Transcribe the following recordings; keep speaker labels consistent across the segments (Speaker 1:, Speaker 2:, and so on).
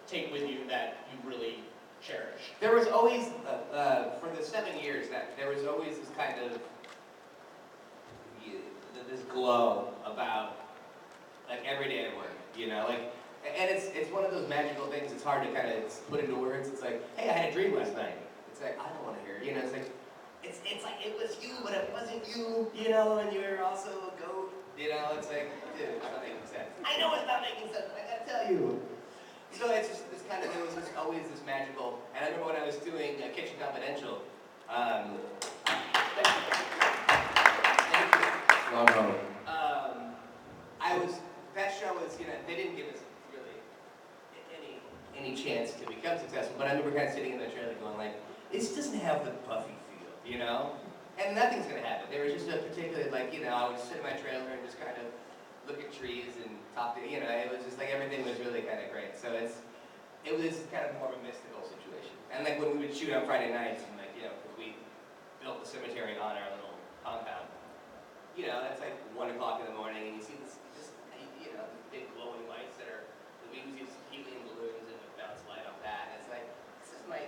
Speaker 1: take with you that you really cherish?
Speaker 2: There was always, for the 7 years, there was always this kind of, this glow about, like, every day at work, like, and it's one of those magical things. It's hard to kind of put into words. It's like, hey, I had a dream last night. It's like, I don't want to hear it. It's like, it's like it was you, but it wasn't you, and you're also a goat. It's like, dude, it's not making sense. I know it's not making sense, but I gotta tell you. So it's just this kind of, there was always this magical, and I remember when I was doing Kitchen Confidential, thank you.
Speaker 3: No problem.
Speaker 2: That show was, they didn't give us really any chance to become successful, but I remember kind of sitting in the trailer going like, this doesn't have the Buffy feel, And nothing's gonna happen. There was just a particular, like, I would sit in my trailer and just kind of look at trees and talk to, it was just like everything was really kind of great. So it was kind of more of a mystical situation. And like when we would shoot on Friday nights, and like, because we built the cemetery on our little compound, it's like 1 o'clock in the morning, and you see this big glowing lights that are, we use helium balloons and would bounce light off that. And it's like, this is my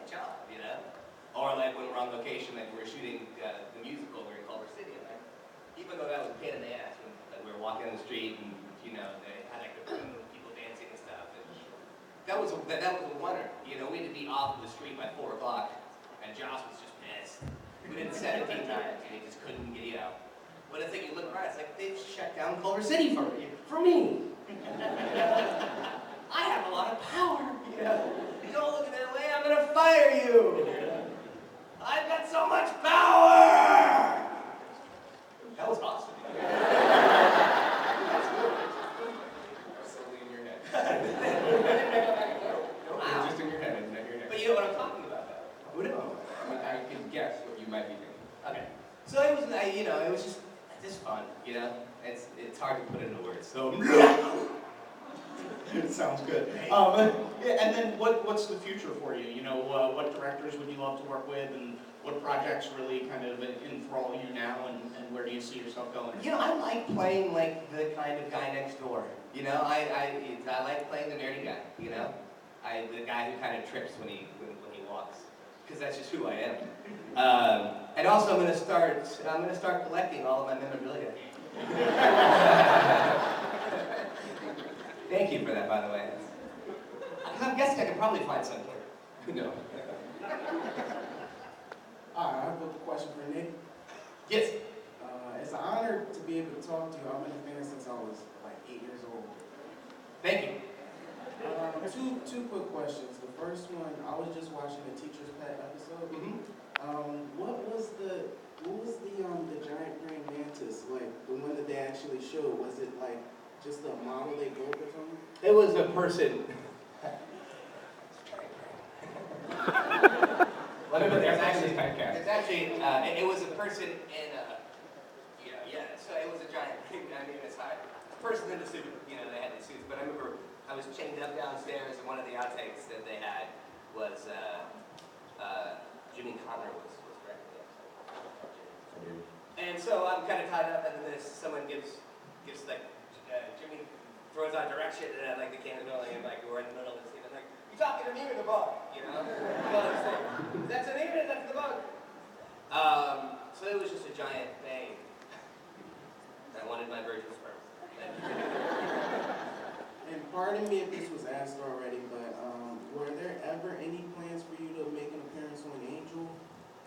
Speaker 2: job, Or like when we're on location, like we were shooting the musical, we were in Culver City, and like, even though that was a pain in the ass, when like, we were walking down the street and they had like the people dancing and stuff, and that was a wonder. We had to be off the street by 4 o'clock, and Josh was just pissed. We did it 17 times, and he just couldn't get it out. But it's like you look around, it's like they've shut down Culver City for me. I have a lot of power. You don't look at that way, I'm gonna fire you. I've got so much power. That was awesome. That's good. Solely in your head. Wow. Just in your head, it's not your head. But you know what I'm talking about, though. Who knows? I can guess what you might be thinking. Okay. So it was, it was just fun. It's hard to put into words. So.
Speaker 1: It sounds good. And then what's the future for you? What directors would you love to work with, and what projects really kind of enthrall you now, and where do you see yourself going?
Speaker 2: I like playing like the kind of guy next door. I like playing the nerdy guy. The guy who kind of trips when he walks, because that's just who I am. And also, I'm gonna start collecting all of my memorabilia. Thank you for that, by the way. I'm guessing I could probably find some here. No.
Speaker 4: I have a question for Nick.
Speaker 2: Yes.
Speaker 4: It's an honor to be able to talk to you. I've been a fan since I was like 8 years old.
Speaker 2: Thank you.
Speaker 4: Two quick questions. The first one, I was just watching the Teacher's Pet episode.
Speaker 2: Mm-hmm.
Speaker 4: What was the giant praying mantis, like the one that they actually showed? Was it like just a model they built or something?
Speaker 2: It was a person. It was a person in so it was a giant, it's hard. A person in a suit, they had the suits, but I remember I was chained up downstairs, and one of the outtakes that they had was, Jimmy Conner was directing the episode. And so I'm kind of tied up, and then someone gives like, Jimmy throws out direction, and like the camera's going, and like we're in the middle of the scene, and like, you talking to me or the bug? That's an even, that's the bug. So it was just a giant thing. I wanted my virgin sperm.
Speaker 4: And pardon me if this was asked already, but were there ever any plans for you to make an appearance on Angel?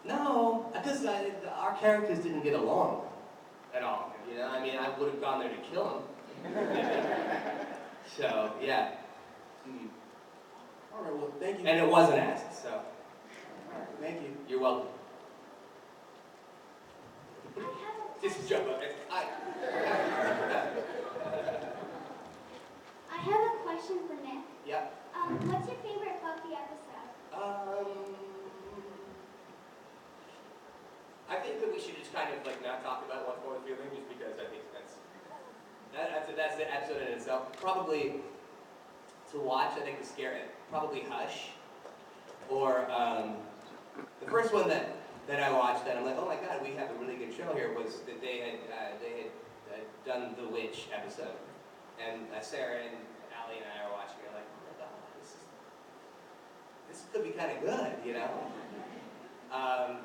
Speaker 2: No, because our characters didn't get along at all. I would have gone there to kill him. So, yeah.
Speaker 4: All right, well, thank you.
Speaker 2: And it wasn't asked, so.
Speaker 4: All right, thank you.
Speaker 2: You're welcome. Just jump up.
Speaker 5: I have a question for Nick.
Speaker 2: Yeah.
Speaker 5: What's your favorite Buffy episode?
Speaker 2: I think that we should just kind of like not talk about what's more feeling, just because I think that's the episode in itself. Probably to watch, I think is scary. Probably Hush, or the first one that I watched that I'm like, oh my god, we have a really good show here, was that they had done the Witch episode, and Sarah and Allie and I are watching it like, oh my god, could be kind of good, you know?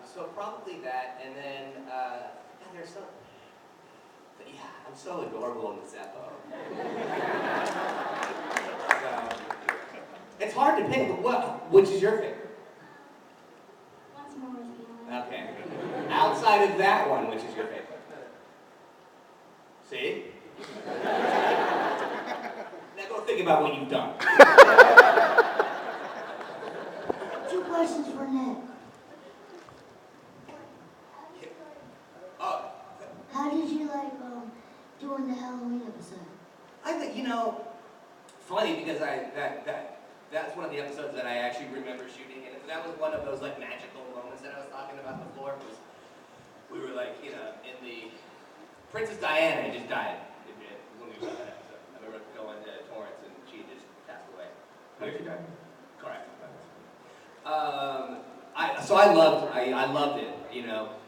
Speaker 2: So probably that, and then, God, there's some, but yeah, I'm so adorable in the Zeppo. So, it's hard to pick, but which is your favorite?
Speaker 5: Once more with you.
Speaker 2: Okay. Outside of that one, which is your favorite? See? Now go think about what you've done.
Speaker 3: 2 questions for Nick.
Speaker 2: Oh,
Speaker 3: How did you like doing the Halloween episode?
Speaker 2: I think, funny because that's one of the episodes that I actually remember shooting, and that was one of those like magical moments that I was talking about before. Was we were like, in the Princess Diana just died when we shot that episode. I remember going to Torrance and she just passed away.
Speaker 6: How did you die?
Speaker 2: Correct. I loved it,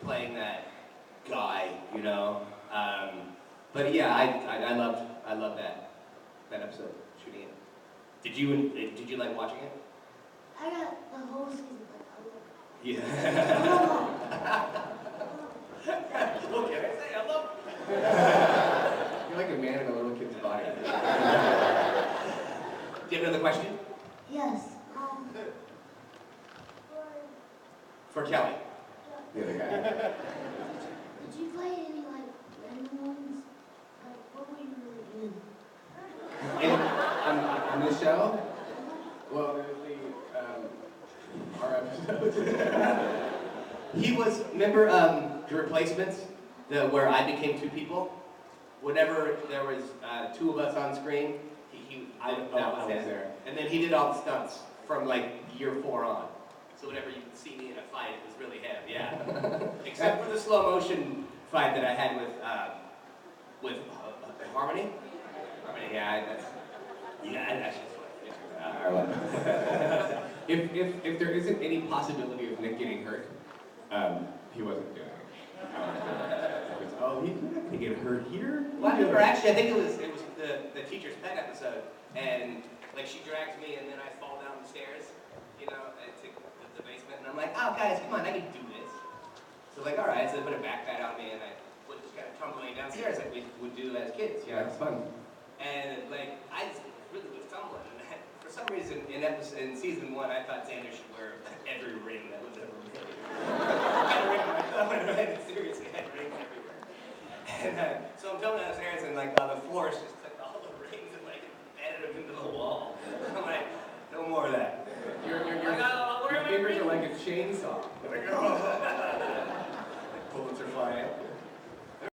Speaker 2: playing that guy, but yeah, I loved that episode, shooting it. Did you like watching it?
Speaker 3: I got the whole season, but I love it.
Speaker 2: Yeah. What can I say? I love it.
Speaker 6: You're like a man in a little kid's body.
Speaker 2: Do you have another question?
Speaker 3: Yes.
Speaker 2: For Kelly.
Speaker 6: The other guy.
Speaker 3: Did you play any like random ones? Like what were you really doing?
Speaker 6: On this show? Well, our episode.
Speaker 2: He was, remember The Replacements, where I became 2 people? Whenever there was 2 of us on screen, I was there. And then he did all the stunts from like year 4 on. So whenever you could see me in a fight, it was really him, yeah. Except for the slow motion fight that I had with Harmony. Harmony, yeah, that's just
Speaker 6: If there isn't any possibility of Nick getting hurt, he wasn't doing it. Oh, he's not gonna get hurt here.
Speaker 2: Well, I remember actually, I think it was the teacher's pet episode, and like she drags me, and then I fall down the stairs, to the basement, and I'm like, oh guys, come on, I can do this. So like, all right, so they put a backpack on me, and I was just kind of tumbling downstairs like we would do as kids,
Speaker 6: Yeah, it's fun.
Speaker 2: And like, I just really was tumbling, and for some reason in season 1, I thought Xander should wear every ring that was ever made. I had a ring on my thumb, and I seriously had rings everywhere. And so I'm tumbling downstairs, and like the floor is just like all the rings and like embedded them into the wall. I'm like, no more of that.
Speaker 6: Your fingers are like a chainsaw.
Speaker 2: Bullets are flying.